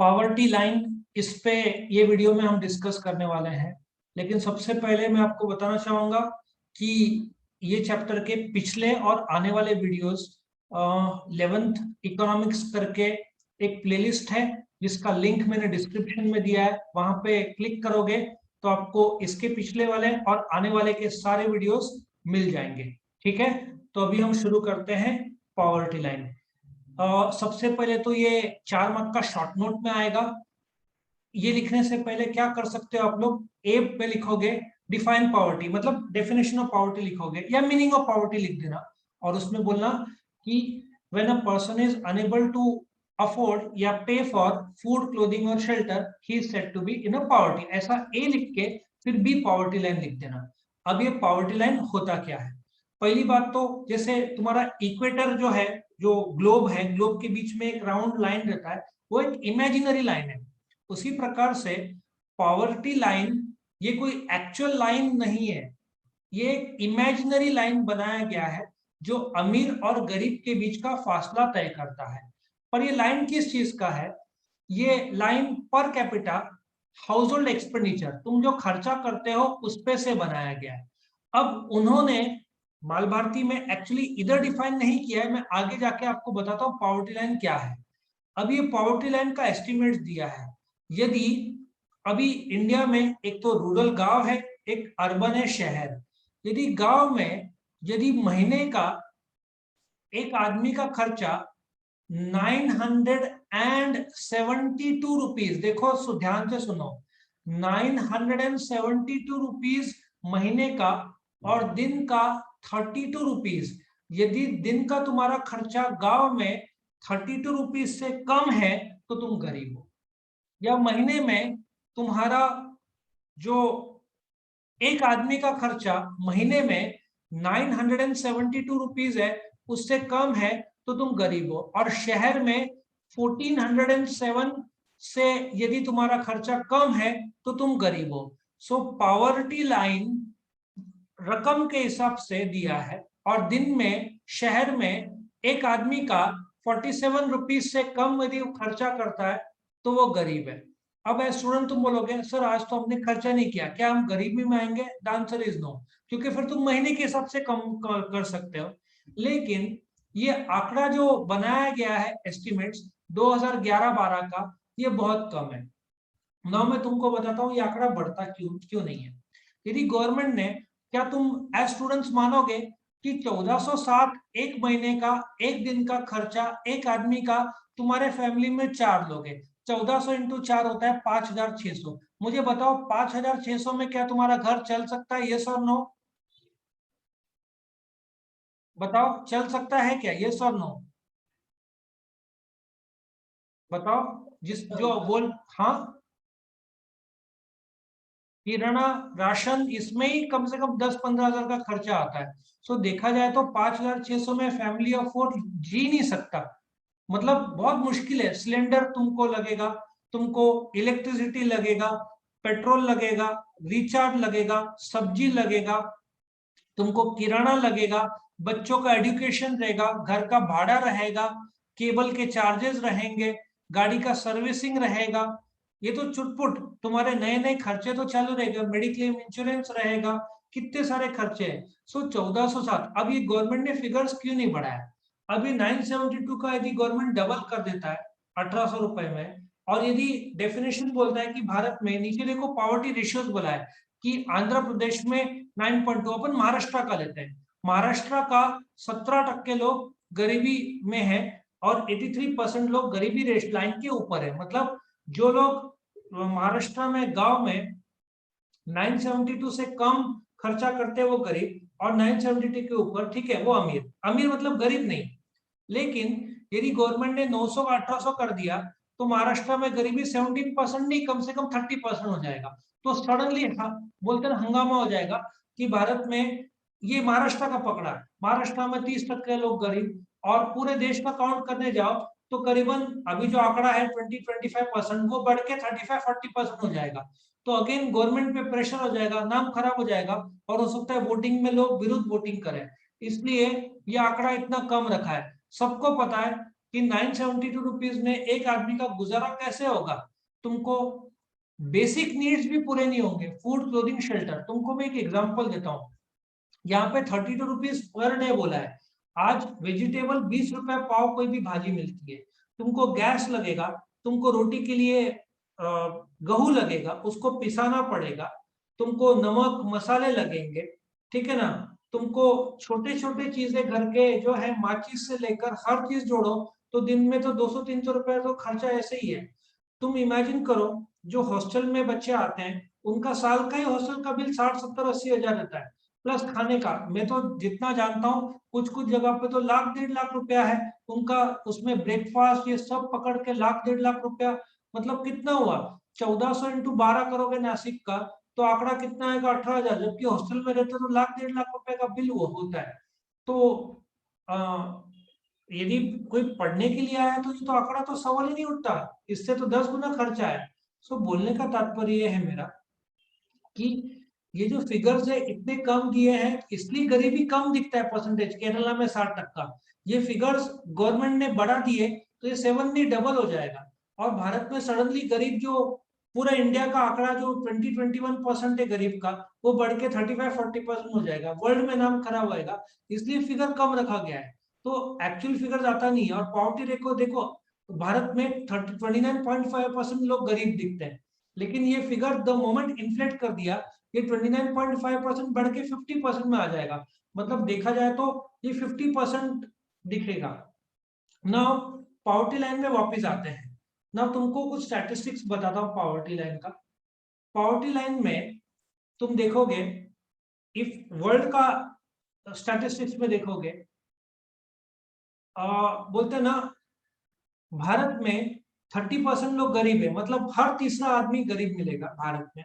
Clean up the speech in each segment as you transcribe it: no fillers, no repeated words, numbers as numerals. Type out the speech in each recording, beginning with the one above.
Poverty line, इस पे ये वीडियो में हम डिस्कस करने वाले हैं। लेकिन सबसे पहले मैं आपको बताना चाहूंगा कि ये चैप्टर के पिछले और आने वाले वीडियोस 11th इकोनॉमिक्स करके एक प्लेलिस्ट है जिसका लिंक मैंने डिस्क्रिप्शन में दिया है। वहां पे क्लिक करोगे तो आपको इसके पिछले वाले और आने वाले के सारे वीडियोस मिल जाएंगे। ठीक है, तो अभी हम शुरू करते हैं पॉवर्टी लाइन। सबसे पहले तो ये 4 मार्क का शॉर्ट नोट में आएगा। ये लिखने से पहले क्या कर सकते हो आप लोग, ए पे लिखोगे डिफाइन पॉवर्टी, मतलब डेफिनेशन ऑफ पॉवर्टी लिखोगे या मीनिंग ऑफ पॉवर्टी लिख देना और उसमें बोलना कि when a person is unable to afford या पे फॉर फूड, क्लोथिंग और shelter, he is said to be in a poverty. ऐसा ए लिख के फिर बी पॉवर्टी लाइन लिख देना। अब ये पॉवर्टी लाइन होता क्या है? पहली बात तो जैसे तुम्हारा इक्वेटर जो है, जो ग्लोब है, ग्लोब के बीच में एक राउंड लाइन रहता है, वो एक इमेजिनरी लाइन है। उसी प्रकार से पॉवर्टी लाइन ये कोई एक्चुअल लाइन नहीं है, ये एक इमेजिनरी लाइन बनाया गया है जो अमीर और गरीब के बीच का फासला तय करता है। पर ये लाइन किस चीज का है? ये line per capita house hold expenditure, तुम जो खर्चा करते हो उस पे से बनाया गया है। अब उन्होंने माल भारती में एक्चुअली इधर डिफाइन नहीं किया है, मैं आगे जाके आपको बताता हूँ पॉवर्टी लाइन क्या है। अब ये पॉवर्टी लाइन का एस्टिमेट दिया है। यदि अभी इंडिया में एक तो रूरल गांव है, एक अर्बन है शहर। यदि गांव में यदि महीने का एक आदमी का खर्चा 972 रुपीज, देखो ध्यान से सुनो, 972 रुपीज महीने का और दिन का 32 रुपीज। यदि दिन का तुम्हारा खर्चा गांव में 32 रुपीज से कम है तो तुम गरीब हो। या महीने में तुम्हारा जो एक आदमी का खर्चा महीने में 972 रुपीज है, उससे कम है तो तुम गरीब हो। और शहर में 1407 से यदि तुम्हारा खर्चा कम है तो तुम गरीब हो। सो पॉवर्टी लाइन रकम के हिसाब से दिया है और दिन में शहर में एक आदमी का 47 रुपीज से कम यदि खर्चा करता है तो वो गरीब है। अब एज स्टूडेंट तुम बोलोगे सर आज तो हमने खर्चा नहीं किया, क्या हम गरीबी में आएंगे? द आंसर इज नो, क्योंकि फिर तुम महीने के हिसाब से कम कर सकते हो। लेकिन ये आंकड़ा जो बनाया गया है एस्टिमेट्स 2011-12 का, ये बहुत कम है। ना मैं तुमको बताता हूँ ये आंकड़ा बढ़ता क्यों क्यों नहीं है। यदि गवर्नमेंट ने, क्या तुम एज स्टूडेंट्स मानोगे कि 1407 एक महीने का, एक दिन का खर्चा एक आदमी का, तुम्हारे फैमिली में 4 लोग हैं, 1400 इंटू 4 होता है 5600। मुझे बताओ 5600 में क्या तुम्हारा घर चल सकता है? यस और नो? बताओ चल सकता है क्या? यस और नो? बताओ जिस जो बोल, हाँ। किराना, राशन, इसमें ही कम से कम 10-15 हजार का खर्चा आता है। सो देखा जाए तो 5600 में फैमिली ऑफ 4 जी नहीं सकता। मतलब बहुत मुश्किल है। सिलेंडर तुमको लगेगा, तुमको इलेक्ट्रिसिटी लगेगा, पेट्रोल लगेगा, रिचार्ज लगेगा, सब्जी लगेगा, तुमको किराना लगेगा, बच्चों का एजुकेशन रहेगा, घर का भाड़ा रहेगा, केबल के चार्जेस रहेंगे, गाड़ी का सर्विसिंग रहेगा। ये तो चुटपुट तुम्हारे नए नए खर्चे तो चालू रहेगा, मेडिक्लेम इंश्योरेंस रहेगा, कितने सारे खर्चे हैं। सो 1407, अब ये गवर्नमेंट ने फिगर्स क्यों नहीं बढ़ाया? अभी 972 का यदि गवर्नमेंट डबल कर देता है 1800 रुपए में, और यदि डेफिनेशन बोलता है कि भारत में, नीचे देखो पॉवर्टी रेशियोज बोला है कि आंध्र प्रदेश में 9.2, अपन महाराष्ट्र का लेते हैं, महाराष्ट्र का 17% लोग गरीबी में है और 83% लोग गरीबी रेश लाइन के ऊपर है। मतलब जो लोग महाराष्ट्र में गांव में 972 से कम खर्चा करते हैं वो गरीब, और 972 के ऊपर, ठीक है, वो अमीर। अमीर मतलब गरीब नहीं। लेकिन यदि गवर्नमेंट ने 900 का 1800 कर दिया तो महाराष्ट्र में गरीबी 17% नहीं, कम से कम 30% हो जाएगा। तो सडनली बोलते हैं हंगामा हो जाएगा कि भारत में, ये महाराष्ट्र का पकड़ा है, महाराष्ट्र में 30% लोग गरीब, और पूरे देश का काउंट करने जाओ तो करीबन अभी जो आंकड़ा है 20-25%, वो बढ़ के 35-40% हो जाएगा। तो अगेन गवर्नमेंट पे प्रेशर हो जाएगा, नाम खराब हो जाएगा, और हो सकता है वोटिंग में लोग विरुद्ध वोटिंग करें। इसलिए ये आंकड़ा इतना कम रखा है। सबको पता है कि 972 रुपीज में एक आदमी का गुजारा कैसे होगा। तुमको बेसिक नीड्स भी पूरे नहीं होंगे, फूड, क्लोथिंग, शेल्टर। तुमको मैं एक एग्जांपल देता हूँ, यहाँ पे 32 रुपीज पर डे बोला है। आज वेजिटेबल 20 रुपए पाव कोई भी भाजी मिलती है। तुमको गैस लगेगा, तुमको रोटी के लिए गेहूं लगेगा, उसको पिसाना पड़ेगा, तुमको नमक मसाले लगेंगे, ठीक है ना। तुमको छोटे छोटे चीजें घर के जो है माचिस से लेकर हर चीज जोड़ो तो दिन में तो 200-300 रुपए तो खर्चा ऐसे ही है। तुम इमेजिन करो, जो हॉस्टल में बच्चे आते हैं उनका साल का ही हॉस्टल का बिल 60-70-80 हजार रहता है, प्लस खाने का। मैं तो जितना जानता हूँ कुछ कुछ जगह पे तो लाख 1.5 लाख रुपया है उनका, उसमें ब्रेकफास्ट ये सब पकड़ के लाख 1.5 लाख रुपया। मतलब कितना हुआ, 1400 इंटू 12 करोगे नासिक का तो आंकड़ा कितना आएगा, 18,000। जबकि हॉस्टल में रहते तो लाख 1.5 लाख रुपए का बिल वो होता है। तो यदि कोई पढ़ने के लिए आया तो ये तो आंकड़ा तो सवाल ही नहीं उठता, इससे तो 10 गुना खर्चा है। सो बोलने का तात्पर्य ये है मेरा कि ये जो फिगर्स है इतने कम दिए हैं इसलिए गरीबी कम दिखता है परसेंटेज, केरला में 60%। ये फिगर्स गवर्नमेंट ने बढ़ा दिए तो ये 7 नहीं डबल हो जाएगा। और भारत में सडनली गरीब जो पूरा इंडिया का आंकड़ा जो 20-21% है गरीब का, वो बढ़ के 35-40% हो जाएगा, वर्ल्ड में नाम खराब होएगा। इसलिए फिगर कम रखा गया है, तो एक्चुअल फिगर आता नहीं है। और पॉवर्टी रेट को देखो, भारत में 29.5% लोग गरीब दिखते हैं, लेकिन ये फिगर द मोमेंट इन्फ्लेट कर दिया, ये 29.5% बढ़ के 50% में आ जाएगा। मतलब देखा जाए तो ये 50% दिखेगा। नाउ पॉवर्टी लाइन में वापस आते हैं। नाउ तुमको कुछ स्टैटिस्टिक्स बताता हूँ पॉवर्टी लाइन का। पॉवर्टी लाइन में तुम देखोगे, इफ वर्ल्ड का स्टैटिस्टिक्स में देखोगे, बोलते ना भारत में 30% लोग गरीब है, मतलब हर तीसरा आदमी गरीब मिलेगा भारत में।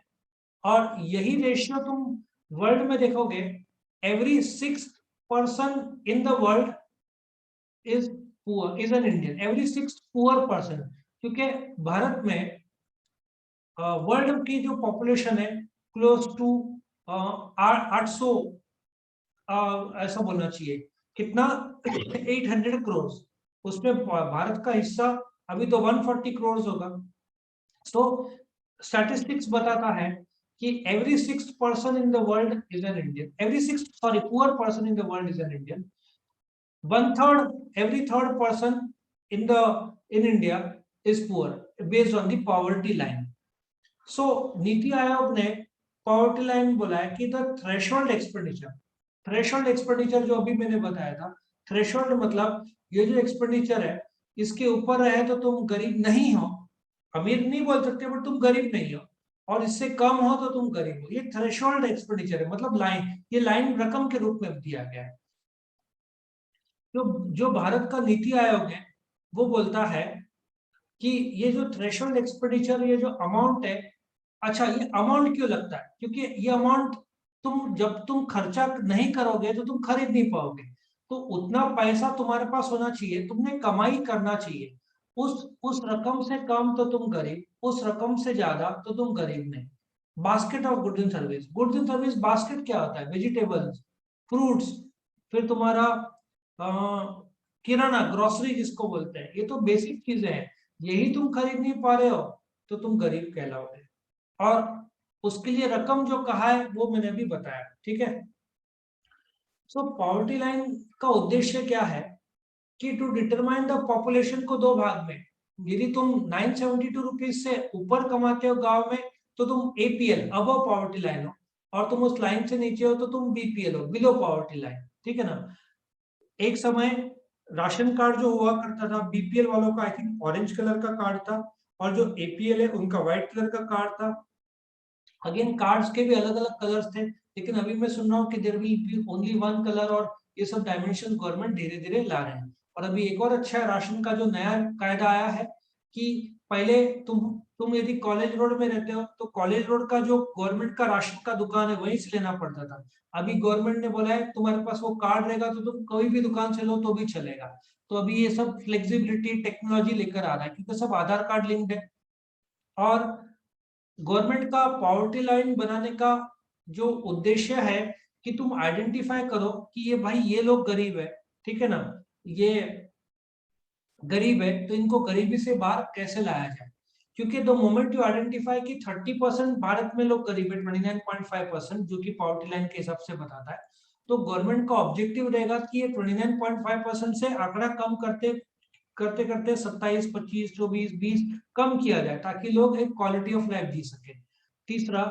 और यही रेशियो तुम वर्ल्ड में देखोगे, every 6th person in the world is poor, is an Indian, every 6th poor person. क्योंकि भारत में वर्ल्ड की जो पॉपुलेशन है क्लोज टू 800, ऐसा बोलना चाहिए, कितना 800 करोड़, उसमें भारत का हिस्सा अभी तो 140 करोड़ होगा। सो स्टैटिस्टिक्स बताता है कि every 6th person in the world is an Indian, poor person in the world is an Indian, 1/3, every third person in India is poor based on the poverty line. So NITI Aayog ने poverty line बोला है कि the threshold expenditure जो अभी मैंने बताया था, threshold मतलब ये जो एक्सपेंडिचर है इसके ऊपर रहे तो तुम गरीब नहीं हो, अमीर नहीं बोल सकते बट तुम गरीब नहीं हो, और इससे कम हो तो तुम गरीब हो। ये थ्रेशोल्ड एक्सपेंडिचर है, मतलब लाइन, ये लाइन रकम के रूप में दिया गया है। जो भारत का नीति आयोग है वो बोलता है कि ये जो थ्रेशोल्ड एक्सपेंडिचर, ये जो अमाउंट है, अच्छा ये अमाउंट क्यों लगता है, क्योंकि ये अमाउंट तुम जब तुम खर्चा नहीं करोगे तो तुम खरीद नहीं पाओगे। तो उतना पैसा तुम्हारे पास होना चाहिए, तुमने कमाई करना चाहिए। उस रकम से कम तो तुम गरीब, उस रकम से ज्यादा तो तुम गरीब नहीं। Basket of goods and service, goods and service basket क्या होता है, वेजिटेबल्स, फ्रूट्स, फिर तुम्हारा किराना, ग्रोसरी जिसको बोलते हैं, ये तो बेसिक चीजें हैं। यही तुम खरीद नहीं पा रहे हो तो तुम गरीब कहलाओगे। और उसके लिए रकम जो कहा है वो मैंने भी बताया, ठीक है। सो पॉवर्टी लाइन का उद्देश्य क्या है कि टू डिटरमाइन द पॉपुलेशन को दो भाग में। यदि तुम 972 रुपीज से ऊपर कमाते हो गांव में तो तुम एपीएल, अबव पॉवर्टी लाइन हो, और तुम उस लाइन से नीचे हो तो तुम बीपीएल हो, बिलो पॉवर्टी लाइन, ठीक है ना। एक समय राशन कार्ड जो हुआ करता था बीपीएल वालों का, आई थिंक ऑरेंज कलर का कार्ड था, और जो एपीएल है उनका व्हाइट कलर का कार्ड था। अगेन कार्ड्स के भी अलग अलग कलर्स थे, लेकिन अभी मैं सुन रहा हूँ कि there will be only one colour, और ये सब डायमेंशन गवर्नमेंट धीरे धीरे ला रहे हैं। और अभी एक और अच्छा राशन का जो नया कायदा आया है कि पहले तुम यदि कॉलेज रोड में रहते हो तो कॉलेज रोड का जो गवर्नमेंट का राशन का दुकान है वहीं से लेना पड़ता था। अभी गवर्नमेंट ने बोला है तुम्हारे पास वो कार्ड रहेगा तो तुम कोई भी दुकान से लो तो भी चलेगा। तो अभी ये सब फ्लेक्सिबिलिटी टेक्नोलॉजी लेकर आ रहा है क्योंकि सब आधार कार्ड लिंक्ड है। और गवर्नमेंट का पॉवर्टी लाइन बनाने का जो उद्देश्य है कि तुम आइडेंटिफाई करो कि ये भाई ये लोग गरीब है, ठीक है ना, ये गरीब है, तो इनको गरीबी से बाहर कैसे लाया जाए, क्योंकि द मोमेंट यू आइडेंटिफाई कि 30% भारत में लोग गरीब है, 29.5% जो कि पॉवर्टी लाइन के हिसाब से बताता है, तो गवर्नमेंट का ऑब्जेक्टिव रहेगा कि ये 29.5% से आंकड़ा कम करते करते करते 27, 25, 24, 20 कम किया जाए, ताकि लोग एक क्वालिटी ऑफ लाइफ जी सके। तीसरा,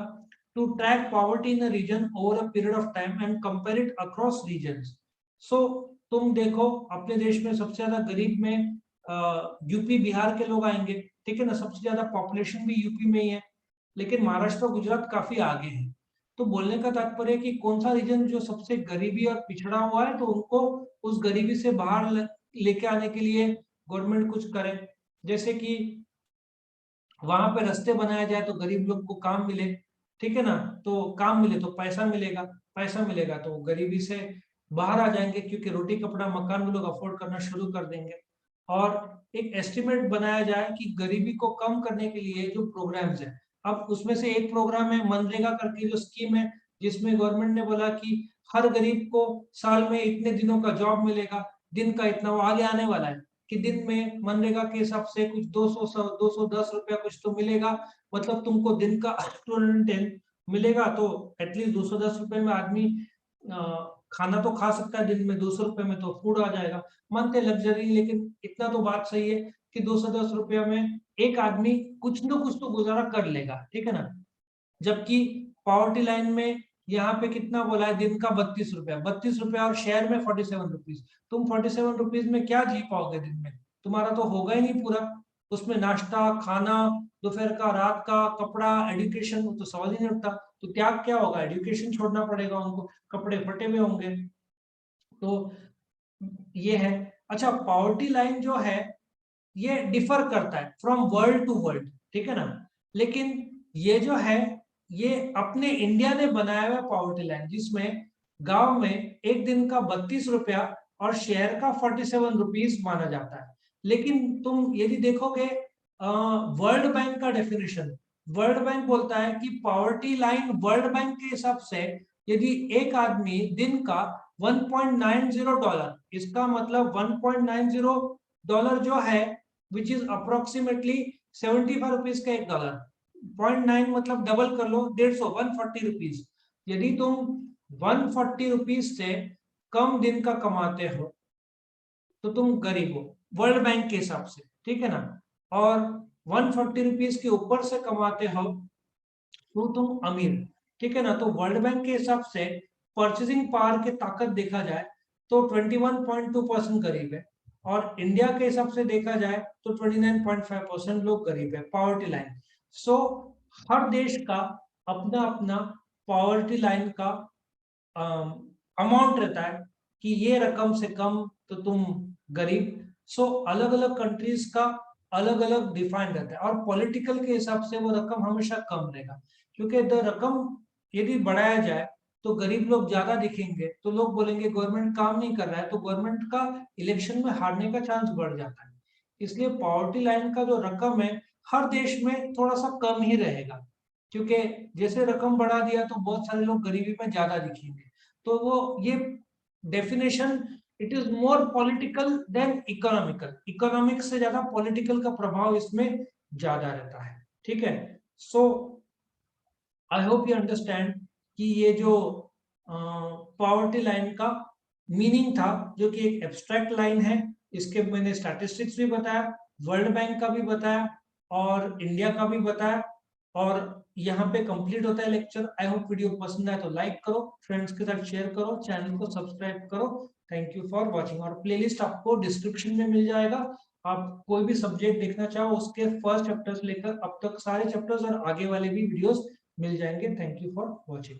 to track poverty in a region over a period of time and compare it across regions. So तुम देखो अपने देश में सबसे ज्यादा गरीब में यूपी बिहार के लोग आएंगे, ठीक है ना, सबसे ज्यादा पॉपुलेशन भी यूपी में ही है, लेकिन महाराष्ट्र गुजरात काफी आगे है। तो बोलने का तात्पर्य कि कौन सा रीजन जो सबसे गरीबी और पिछड़ा हुआ है, तो उनको उस गरीबी से बाहर लेके आने के लिए गवर्नमेंट कुछ करे, जैसे कि वहां पे रास्ते बनाया जाए तो गरीब लोग को काम मिले, ठीक है ना, तो काम मिले तो पैसा मिलेगा, पैसा मिलेगा तो गरीबी से बाहर आ जाएंगे, क्योंकि रोटी कपड़ा मकान भी लोग अफोर्ड करना शुरू कर देंगे। और एक एस्टिमेट बनाया जाए कि गरीबी को कम करने के लिए जो प्रोग्राम्स है, अब उसमें से एक प्रोग्राम है मनरेगा करके जो स्कीम है, जिसमें गवर्नमेंट ने बोला कि हर गरीब को साल में इतने दिनों का जॉब मिलेगा, दिन का इतना, वो आगे आने वाला है कि दिन में मनरेगा के हिसाब से कुछ 210 रुपया कुछ तो मिलेगा, मतलब तुमको दिन का 210 मिलेगा, तो एटलीस्ट 210 रुपए में आदमी खाना तो खा सकता है दिन में, 200 रुपए में तो फूड आ जाएगा, मानते लग्जरी, लेकिन इतना तो बात सही है कि 210 रुपया में एक आदमी कुछ न कुछ तो गुजारा कर लेगा, ठीक है ना। जबकि पॉवर्टी लाइन में यहाँ पे कितना बोला है, दिन का 32 रुपया, 32 रुपया, और शहर में 47 रुपीज। तुम 47 रुपीज में क्या जी पाओगे दिन में, तुम्हारा तो होगा ही नहीं पूरा, उसमें नाश्ता खाना, दोपहर का रात का कपड़ा एजुकेशन, तो सवाल ही नहीं उठता। तो त्याग क्या होगा, एजुकेशन छोड़ना पड़ेगा उनको, कपड़े फटे हुए होंगे, तो ये है। अच्छा, पॉवर्टी लाइन जो है ये डिफर करता है फ्रॉम वर्ल्ड टू वर्ल्ड, ठीक है ना, लेकिन ये जो है ये अपने इंडिया ने बनाया हुआ पॉवर्टी लाइन, जिसमें गांव में एक दिन का 32 रुपया और शहर का 47 रुपीज माना जाता है। लेकिन तुम यदि देखोगे वर्ल्ड बैंक का डेफिनेशन, वर्ल्ड बैंक बोलता है कि पॉवर्टी लाइन वर्ल्ड बैंक के हिसाब से यदि एक आदमी दिन का $1.90, इसका मतलब $1.90 जो है विच इज अप्रोक्सीमेटली 75 रुपीज का $1, 0.9 मतलब डबल कर लो, 150, 140 रुपीज। यदि तुम 140 रुपीज से कम दिन का कमाते हो तो तुम गरीब हो वर्ल्ड बैंक के हिसाब से, ठीक है ना, और 140 रुपीज के ऊपर से कमाते हो तो तुम अमीर, ठीक है ना। तो वर्ल्ड बैंक के हिसाब से परचेसिंग पावर की ताकत देखा जाए तो 21.2% गरीब है, और इंडिया के हिसाब से देखा जाए तो 29.5% लोग गरीब है, पॉवर्टी लाइन। सो हर देश का अपना अपना पॉवर्टी लाइन का अमाउंट रहता है कि ये रकम से कम तो तुम गरीब। सो अलग अलग कंट्रीज का अलग अलग डिफाइन रहता है, और पॉलिटिकल के हिसाब से वो रकम हमेशा कम रहेगा, क्योंकि द रकम यदि बढ़ाया जाए तो गरीब लोग ज्यादा दिखेंगे, तो लोग बोलेंगे गवर्नमेंट काम नहीं कर रहा है, तो गवर्नमेंट का इलेक्शन में हारने का चांस बढ़ जाता है। इसलिए पॉवर्टी लाइन का जो रकम है हर देश में थोड़ा सा कम ही रहेगा, क्योंकि जैसे रकम बढ़ा दिया तो बहुत सारे लोग गरीबी में ज्यादा दिखेंगे। तो वो ये definition, it is more political than economical, economics से ज्यादा पॉलिटिकल का प्रभाव इसमें ज्यादा रहता है, ठीक है। सो आई होप यू अंडरस्टैंड कि ये जो पॉवर्टी लाइन का मीनिंग था, जो कि एक एब्स्ट्रैक्ट लाइन है, इसके मैंने स्टैटिस्टिक्स भी बताया, वर्ल्ड बैंक का भी बताया, और इंडिया का भी बताया, और यहाँ पे कंप्लीट होता है लेक्चर। आई होप वीडियो पसंद आए तो लाइक करो, फ्रेंड्स के साथ शेयर करो, चैनल को सब्सक्राइब करो। Thank you for watching. और प्लेलिस्ट आपको डिस्क्रिप्शन में मिल जाएगा, आप कोई भी सब्जेक्ट देखना चाहो उसके फर्स्ट चैप्टर से लेकर अब तक सारे चैप्टर्स और आगे वाले भी वीडियोस मिल जाएंगे। Thank you for watching.